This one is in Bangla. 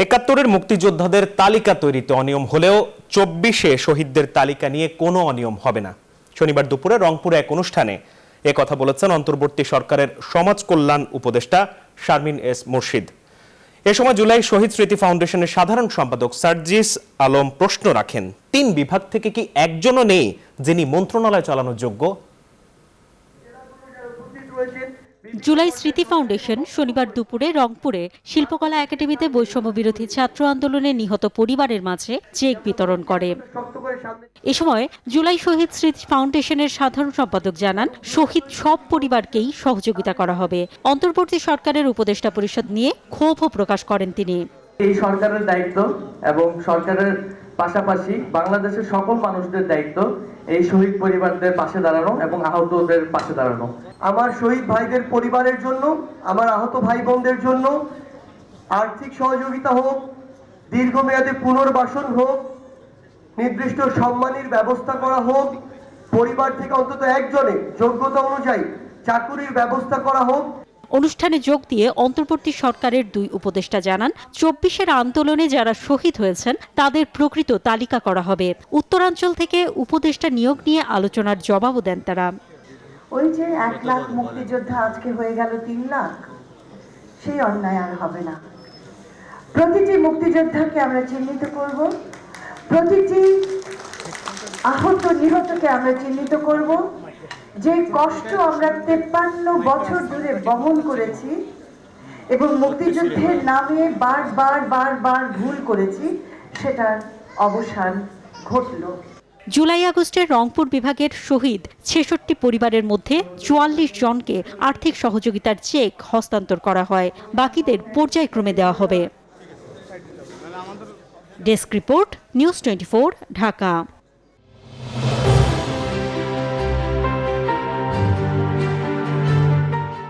একাত্তরের মুক্তিযোদ্ধাদের তালিকা তৈরিতে অনিয়ম হলেও ২৪-এ শহীদদের তালিকা নিয়ে কোনো অনিয়ম হবে না। শনিবার দুপুরে রংপুরে এক অনুষ্ঠানে কথা বলেছেন অন্তর্বর্তী সরকারের সমাজ কল্যাণ উপদেষ্টা শারমিন এস মুর্শিদ। এ সময় জুলাই শহীদ স্মৃতি ফাউন্ডেশনের সাধারণ সম্পাদক সার্জিস আলম প্রশ্ন রাখেন, ৩ বিভাগ থেকে কি একজনও নেই যিনি মন্ত্রণালয় চালানোর যোগ্য? জুলাই স্মৃতি ফাউন্ডেশন শনিবার দুপুরে রংপুরে শিল্পকলা একাডেমিতে বৈষম্য বিরোধী ছাত্র আন্দোলনে নিহত পরিবারের মাঝে চেক বিতরণ করে। এ সময় জুলাই শহীদ স্মৃতি ফাউন্ডেশনের সাধারণ সম্পাদক জানান, শহীদ সব পরিবারকেই সহযোগিতা করা হবে। অন্তর্বর্তী সরকারের উপদেষ্টা পরিষদ নিয়ে ক্ষোভও প্রকাশ করেন তিনি। এই সরকারের দায়িত্ব এবং সরকারের পাশাপাশি বাংলাদেশের সকল মানুষদের দায়িত্ব এই শহীদ পরিবারদের পাশে দাঁড়ানো এবং আহতদের পাশে দাঁড়ানো। আমার শহীদ ভাইদের পরিবারের জন্য, আমার আহত ভাই বোনদের জন্য আর্থিক সহযোগিতা হোক, দীর্ঘমেয়াদী পুনর্বাসন হোক, নির্দিষ্ট সম্মানের ব্যবস্থা করা হোক, পরিবার থেকে অন্তত একজনের যোগ্যতা অনুযায়ী চাকুরির ব্যবস্থা করা হোক। অনুষ্ঠানে যোগ দিয়ে অন্তর্বর্তী সরকারের ২ উপদেষ্টা জানান, ২৪-এর আন্দোলনে যারা শহীদ হয়েছেন তাদের প্রকৃত তালিকা করা হবে। উত্তরাঞ্চল থেকে উপদেষ্টা নিয়োগ নিয়ে আলোচনার জবাবও দেন তারা। ওই যে ১ লাখ মুক্তিযোদ্ধা আজকে হয়ে গেল ৩ লাখ, সেই অন্যায় আর হবে না। প্রতিটি মুক্তিযোদ্ধাকে আমরা চিহ্নিত করব, প্রতিটি আহত নিহতকে আমরা চিহ্নিত করব। যে কষ্ট আমরা ৫৩ বছর ধরে বহন করেছি এবং মুক্তিযুদ্ধের নামে বারবার ভুল করেছি, সেটার অবসান ঘটল। জুলাই আগস্টে রংপুর বিভাগের শহীদ ৬৬ পরিবারের মধ্যে ৪৪ জনকে আর্থিক সহযোগিতার চেক হস্তান্তর করা হয়, বাকিদের পর্যায়ক্রমে দেওয়া হবে। Desk report, news 24, Dhaka.